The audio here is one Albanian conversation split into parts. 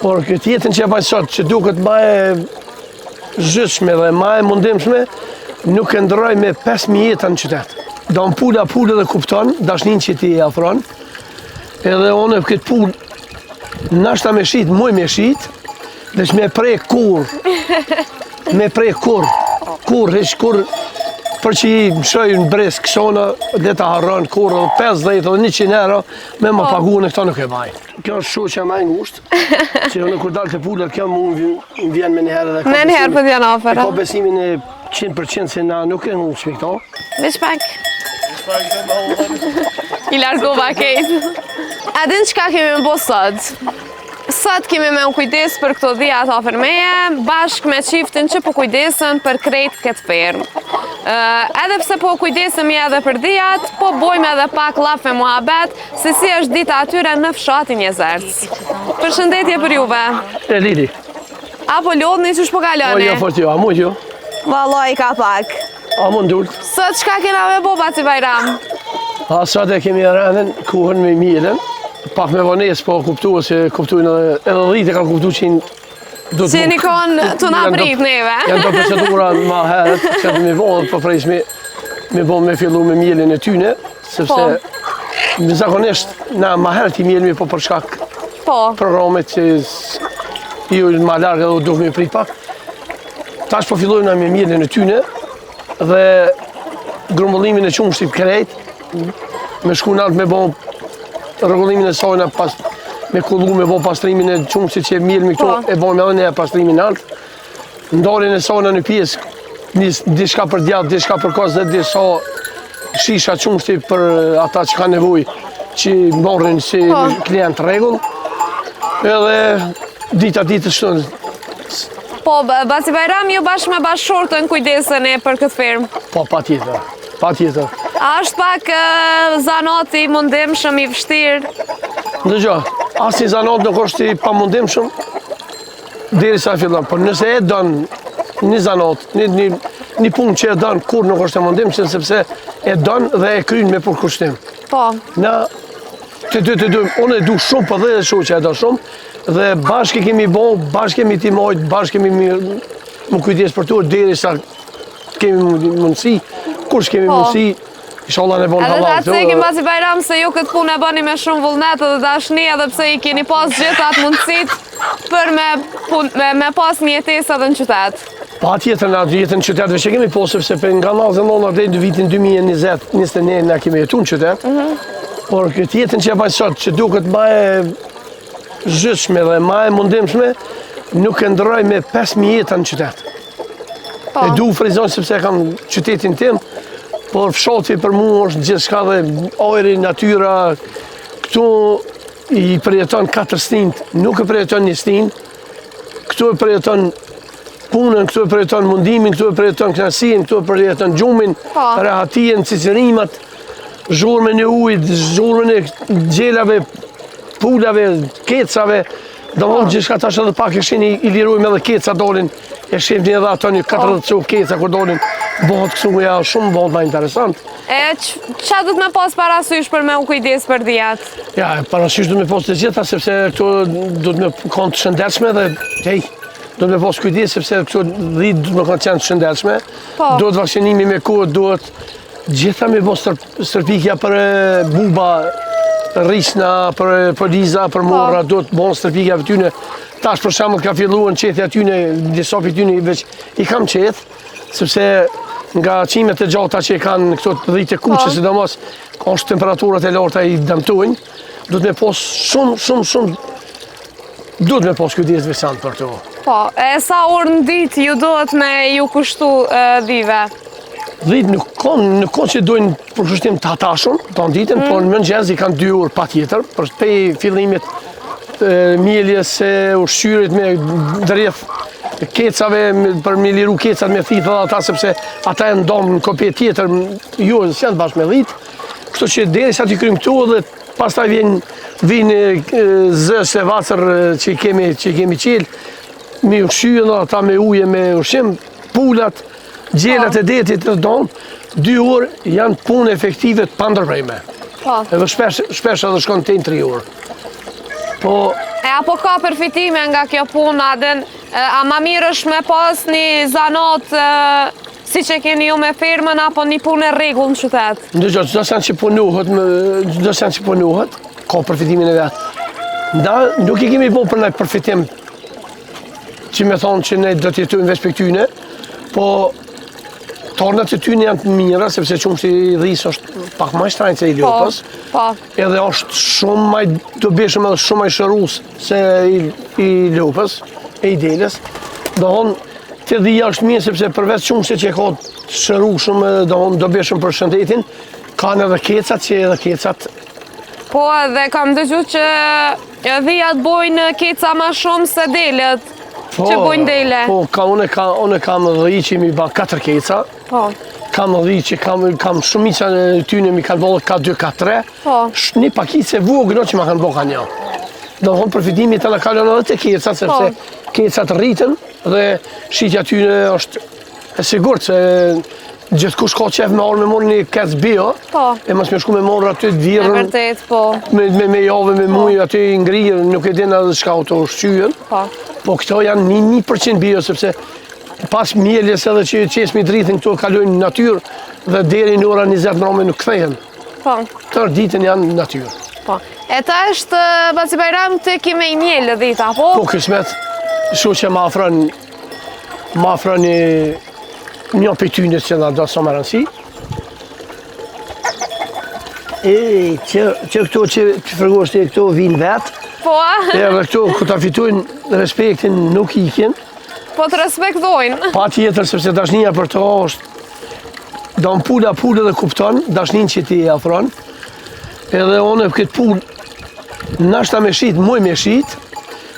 Por këtë jetën që e bajë sot, që duket ma e zhytshme dhe ma e mundimshme, nuk e ndroj me 5.000 jetën në qytet. Do në pula dhe kupton, dashnin që ti e afron, edhe one këtë pull, nashta me shit, muj me shit, dhe që me prej kur, heq kur, për që i mshoj në brez kësona, dhe ta harron kur, 50 dhe 100 euro, me më pagu në këta nuk e baj. Kjo është shoqja ma e ngusht, që në kur dalë të pullet, kjo mu vjen me njëherë dhe me njëherë për t'jan ofera. Ka besimin e 100% se na nuk e ngusht me këta. Veç pak. I largova kejt. A din qka kemi më bo sot? Sot kemi me më kujdes për këto dhijat ofër meje, bashk me qiftin që po kujdesën për krejt këtë fermë. Edhe pse po kujdesëm edhe për dhijat, po bojmë edhe pak laf me muhabet, se si është dita atyre në fshatin Jezerc. Përshëndetje për juve. E Lili. Apo lodhni që shpo kaloni? O, jo, fort jo, a mund jo? Valoj ka pak. A mund dullt? Sot qka kena me bo Baci Bajram? Sot e kemi rëndën, kuhën me mielen, pak me vones, po kuptu se kuptujnë edhe dhite kanë kuptu që që një konë të nga prit neve. Janë do procedura ma herët, që të me vonë, po prejsh me bo me fillu me mielin e tyne, sepse zakonisht na ma herët i mielmi po për shkak programet që ju ma largë edhe duke me prit pak. Tash po fillojnë me mielin e tyne dhe grumbullimin e qumshtit krejt, me shku nalt me bo rregullimin e sajna me kullu me bo pastrimin e qumshtit që mielmi këto e bojmë edhe ne pastrimin nalt. Ndarjen e sajna në pjesë, diçka për djatë, diçka për kos dhe disa shisha qumshtit për ata që ka nevoj që morrin si klient rregull. Edhe dita shtën. Po, Baci Bajram, ju bashkë me bashkëshortën kujdesën e për këtë fermë? Po, pa tjetër. A është pak zanati mundimshëm i vështirë? Ndëgjo, asnjë zanat nuk është i pamundimshëm deri sa fillon. Por nëse e don një zanat, një punë që e don, kur nuk është e mundimshëm, sepse e don dhe e kryen me përkushtim. Po. Na të dy, unë e du shumë, po dhe shoqja e do shumë, dhe bashkë kemi bo, bashkë kemi timojt, bashkë kemi më kujdes për tu, deri sa kemi mundësi, kur s'kemi mundësi, inshallah ne bon halal. Edhe atë se kemi Baci Bajram se ju këtë punë e bani me shumë vullnet dhe dashni, edhe pse i keni pas gjithë atë mundësit për me pas një jetesë edhe në qytet. Pa tjetër në atë jetën në qytetve që kemi po, sepse për nga nalë dhe nëllë dhe në vitin 2020-2021 në kemi jetu në qytet, por këtë jetën që e bajë sot, që duket ma e zhytshme dhe ma e mundimshme, nuk e ndroj me 5.000 jetën në qytet. E du frizon sepse kam qytetin tim, por fshati për mu është gjithçka dhe ajri, natyra, këtu i përjeton 4 stind, nuk e përjeton një stind, këtu e përjeton punën, këtu e përjeton mundimin, këtu e përjeton knasien, këtu e përjeton gjumin, rehatien, cicerimat, zhurmën e ujit, zhurmën e gjelave, pulave, kecave, do më gjithka tash edhe pak e shini i lirujme edhe keca dolin, e shifni edhe ato një 40 cuf keca kur dolin, bëhët kësu ja shumë bëhët ma interesant. Qa du të me pas parasysh për me u kujdes për dhijat? Ja, parasysh du të me pas të gjitha, sepse këto du të me kanë të shëndetshme dhe, du të me pas kujdes, sepse këto dhijt du të me kanë qenë të shëndetshme, duhet vaksinimi me kohë, duhet gjitha me bo stërpikja për buba, rrisna, për liza, për morra, do të bon stërpikja për tyne. Tash për shembull ka filluar qethja tyne, disa për tyne veç i kam qeth, sepse nga qimet e gjata që i kanë këto dhijt e kuqe, sidomos është temperaturat e larta i dëmtojnë, duhet me pas shumë, duhet me pas kujdes veçantë për to. Po, e sa orë në ditë ju duhet me ju kushtu dhive? Dhijt nuk kanë që dojnë përkushtim të hatashun, të ditën, por në mëngjes i kanë 2 orë pa tjetër, për pej fillimit mieljes e ushqyrit me drejth kecave, për me liru kecat me thithë dhe ata, sepse ata e ndomë në kopje tjetër, ju e janë bashkë me dhijt, kështu që deri sa t'i krymë këtu dhe pas ta vinë zës e vacër që i kemi qelë, me ushqyën dhe ata me uje me ushqim, pulat, gjelat e detit të donë, 2 orë janë punë efektive të pandërprejme. Edhe shpesh edhe shkon të 3 orë. Po, E apo ka përfitime nga kjo puna, a ma mirë është me pas një zanat si që keni ju me firmën, apo një punë e rregull në qytet? Ndërgjë, çdo sen që punohet, ka përfitimin e vetë. Nda, nuk I kemi bo për në përfitim që me thonë që ne do të jetojmë veç për këtyne, po tornat e tyne janë të mira, sepse qumë që I rrisë është pak më shtrajnë se I lopës, edhe është shumë më dobishëm edhe shumë më shërus se I lopës, e I delës. Dohon, të dhija është mirë, sepse përveç qumë që ka shëru shumë, dohon dobishëm për shëndetin, kanë edhe kecat që edhe kecat. Po, dhe kam dëgju që dhijat bojnë keca ma shumë se delët. Që bojnë dele? Po, une kam dhij që mi ba 4 keca. Po. Kam dhij që kam shumica në tyne mi kanë bollë ka 2, ka 3. Po. Një pakicë e vogël që ma kanë bo ka një. Do në përfitimi të në kalon edhe të kecat, sepse kecat rritën dhe shqitja tyne është e sigurt se gjithkush ka qef me orë me morë një kec bio, e mos me shku me morë aty të virën, e vërtet, po. Me jave, me mujë, aty ngrirë, nuk e dina dhe shka auto shqyën. Po këto janë 1% bio, sepse pas mjeljes edhe që qesmi dritën këto kalojnë në natyrë dhe deri në ora 20 mrome nuk kthehen. Tërë ditën janë në natyrë. E ta është Baci Bajram të kime I mjellë dita, po? Po kësmet, shu që ma afron një për tynës që nga do së më rëndësi. Që këto që fërgosht e këto vinë vetë. Po? Dhe këto, ku ta fitojnë respektin, nuk ikin. Po të respektojnë. Pa tjetër, sepse dashnia për to është do në pula dhe kupton, dashnin që ti e afron. Edhe one për këtë pull, nashta me shit, muj me shit,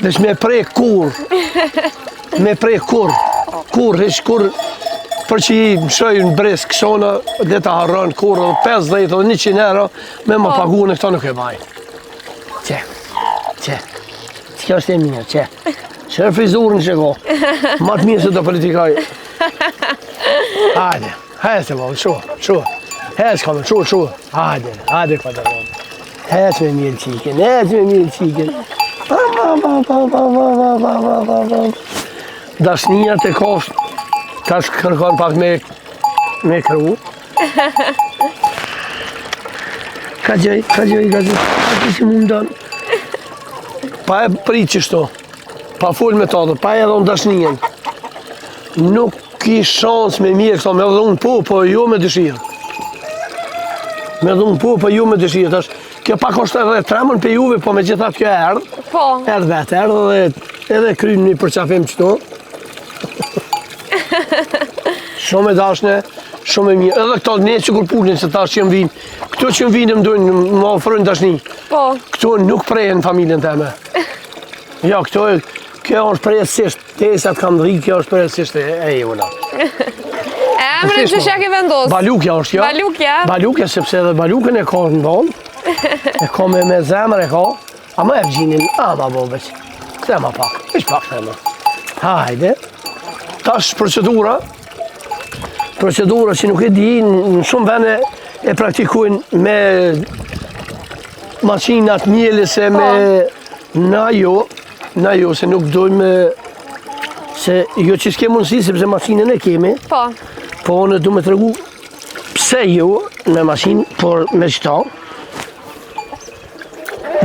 dhe që me prej kur. Me prej kur. Kur, për që I mshoj në bres kësona, dhe ta harron kur, 50 dhe 100 euro, me më pagu në këto nuk e baj. Që, kjo është e mirë, që. Që frizurën që ko, ma të mirë se do politikaj. Hajde, hajde bol, shu. Hajde s'kamë, shu. Hajde këtë bol. Hajde me mirë qikin. Dashnia të kosht, tash kërkon pak me kërvu. Ka gjëj, që mu më donë. Pa e prit qështu, pa full me të, pa e dhonë dashnien. Nuk ki shans me mirë këto, me dhonë po jo me dëshirë. Kjo pak është edhe tremën për juve, po me gjithat kjo erdhë. Erdhë vetë, edhe krynë një përqafim qëto. Shumë e dashne, shumë e mirë. Edhe këto ne që kur pullin se tash që jëmë vinë. Këto që jëmë vinë më dojnë, më ofrojnë dashni. Këto nuk prejnë familjen të eme. Jo, kjo është prejësisht, tesat kam dhri, kjo është prejësisht e jona. E emrin që shja ke vendosë? Balukja është kjo. Balukja, sepse edhe balukën e ka në donë. E ka me zemër e ka. A më e vgjinin, ama bobeq. Këtë ma pak, ish pak të eme. Hajde. Tash procedura që nuk e di, në shumë vene e praktikujnë me makinat mjelese me na jo, se nuk dojmë, se jo që s'ke mundësi, sepse makinën e kemi, po në du me të regu pse jo me makinë, por me qëta.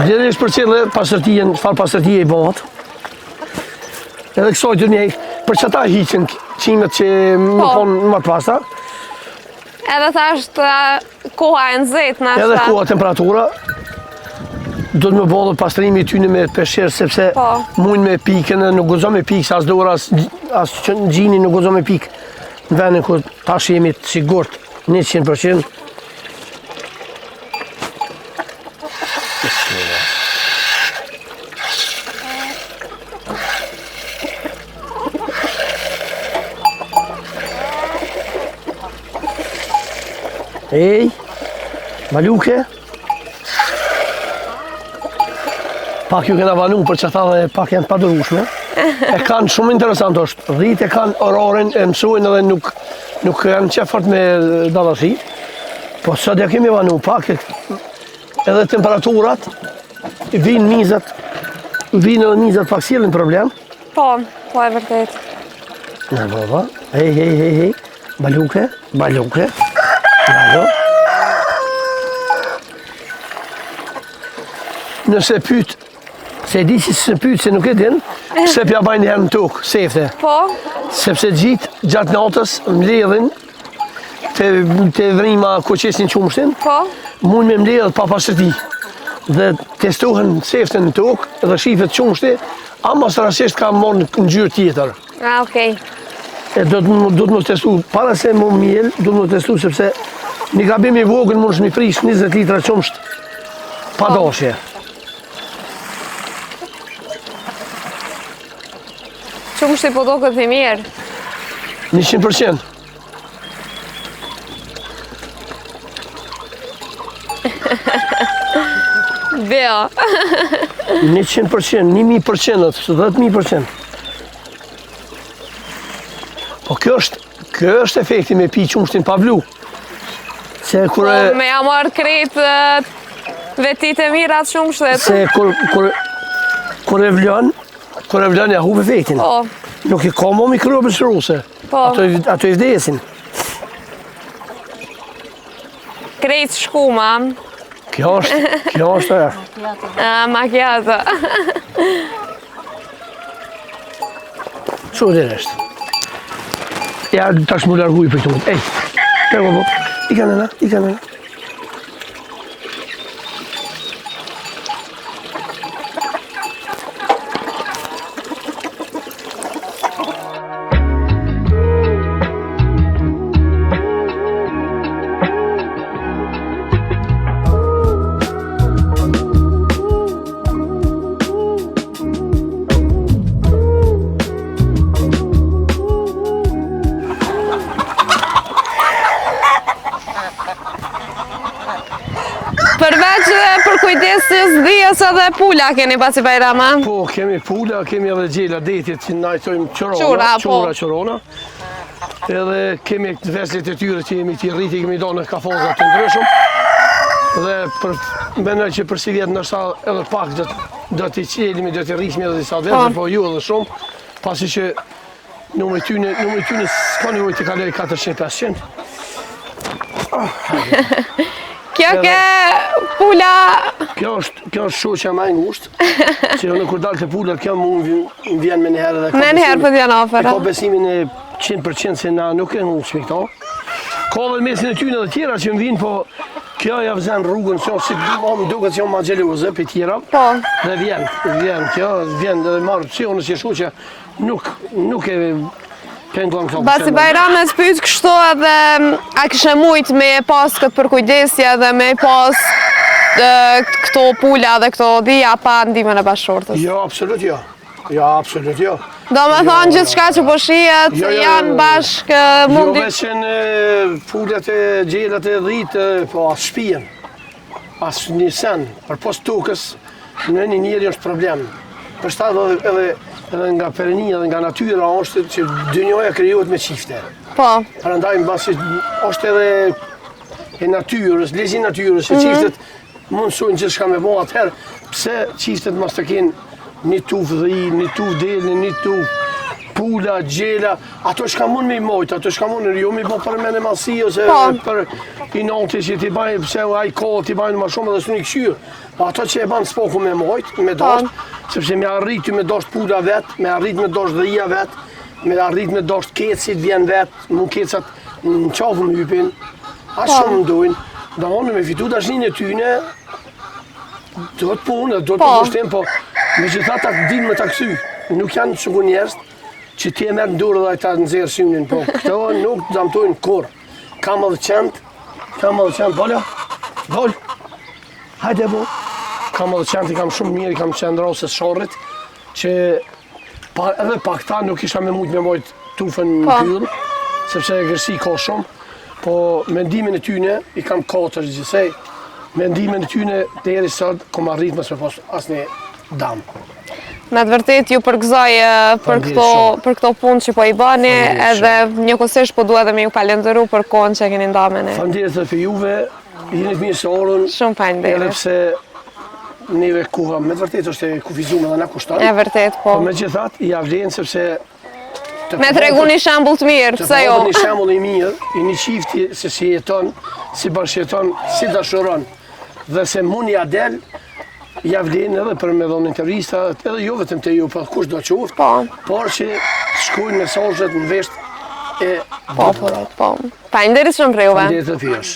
Dhe ishë për cilë pasërtijen, farë pasërtije I bëhat. Edhe kësoj të njej, për që ta hiqen qimet që më konë më të pasta. Edhe ta është koha e nëzit në ashta. Edhe koha temperatura. Do të më bodhë pastrimi tyne me peshqerë, sepse mujnë me pikën, nuk guzo me pikë, se as dorë, as gjini nuk guzo me pikë. Në vendin ku tash jemi të sigurt, 100%. Ej, baluke. Pak ju kena vanu për që tha dhe pak janë padurushme. E kanë shumë interesant është. Rrit e kanë orarin, e mësujnë edhe nuk janë qefart me dalashi. Po sot ja kemi vanu pak, edhe temperaturat, vinë mizat, vinë edhe nizat pak sjellin problem. Po, po e vërtet. Na baba, hej, baluke. Bravo. Nëse pyet, se di si se pyet se nuk e din, pse pja bajnë herë në tokë, sefte. Po, Sepse gjatë natës mbledhin te vrima koqesin qumshtin, po, mund me mbledh pa pastërti. Dhe testohen sefte në tokë dhe shifet qumshti, ama së rasisht ka marrë në ngjyrë tjetër. okej. E do të më testu, para se më miel, do të më testu sepse një gabim i vogël mund shmi prish 20 litra qumsht pa dashje. Qumshti po do këtë i mirë. 100%. Beo. 100%, 1000%, 10.000%. Po kjo është efekti me pi qumshtin pa vlu. Se Po, me ja marrë kretë vetit e mirë atë qumshtet. Se kur e vlon ja hup efektin. Po, Nuk i ka më mikrobe shëruse. Po. Ato i vdesin. kretë shkuma. Kjo është ajo. Macchiato. Ço dhe është. Ja tash më larguj për këtu. Ej. Këvo. I kanë. Përveç për kujdesis dhijes edhe pula keni pasi Bajrama. Po, kemi pula, kemi edhe gjela detit që na i thojmë Qura, po. qorona. Edhe kemi veslet e tyre që jemi t'i rriti, kemi do në kafozat të ndryshëm. Dhe mendoj që për si vjetë nështë edhe pak do t'i qelimi, do t'i rrismi edhe disa vjetër, po ju edhe shumë. Pasi që numri tyne s'ka një ujtë t'i kaloj 400-500. Kjo ke pula... Kjo është shoqja më e ngushtë, që unë kur dalë të pullat, kjo më vjen me njëherë dhe Me njëherë për t'janë ofera. ka besimin e 100% se na nuk e ngushtë me këto. Ka dhe mesin e tyne dhe tjera që më vinë, po kjo ja vëzën rrugën, si më duket që jam ma gjeluze për tjera. Po. Dhe vjen dhe marrë që unë si shoqja nuk e pengon këto. Basi Bajrama të pyet kështu edhe a kishe mujt me pas këtë përkujdesje dhe me pas këto pula dhe këto dhija pa ndihmën e bashkëshortës? Jo, absolut jo. Do me thonë gjithçka që po shihet janë bashkë Jo mundi... veçën pulat e gjelat e dhitë, po as shpijen, as një sen, për pos tokës, në një njeri është problem. Për shtatë edhe nga perenia dhe nga natyra është që dynjoja krijohet me qifte. Po, Prandaj mbasi është edhe e natyrës, lezi natyrës, se qiftet mundsojnë gjithçka me bo atëherë, pse qiftet mos të kenë një tuf dhi, një tuf delë, një tuf pula, gjela, ato shka mund me i mojtë, ato shka mund jo me i bo për mene masi, ose për i nonti që ti bajnë, pse ai kohë ti bajnë ma shumë dhe së një këshyrë. Ato që e banë s'poku me mojtë, me dasht, sepse me arritu me dasht pula vetë, me arrit me dasht dhija vetë, me arrit me dasht kecit vjen vetë, mund kecat në qafë më hypin, asë shumë ndojnë, da onë me fitu dashnin e tyne, do të punë, do të pushtim, po me që ta din me ta kësy, nuk janë që njerëz që ti e merë në durë dhe ta nëzirë synin, po këto nuk damtojnë kur. Kam edhe qentë, bolla, boll, hajde bo. Kam edhe qentë, i kam shumë mirë, i kam qenë rosës shorrit, që edhe pa këta nuk isha me mujtë me mojtë tufën në kyllë, sepse gërsi ka shumë, po mendimin e tyne i kam 4 gjithsej, mendimin e tyne deri sot, kom arrit mësë me pas asni dam. me të vërtet ju përgëzoj për këto punë që po i bani, edhe njëkohësisht po dua edhe me ju falenderu për kohën që keni nda me ne. Faleminderit edhe për juve, jeni të mirë se orën. Shumë faleminderit. Edhe pse neve kuha me të vërtet është e kufizuar dhe na kushton. E vërtet, po. Po megjithatë ja vlen sepse Me tregu një shembull të mirë, pse jo? Një shembull i mirë, i një qifti se si jeton, si bashkëjeton, si dashuron. Dhe se mund ja del, ja vlen edhe për me dhënë intervista, edhe jo vetëm te ju, por kush do qoftë, por që shkruajnë mesazhet në vesh e popullit, po. Faleminderit shumë për juve. Faleminderit të pyes.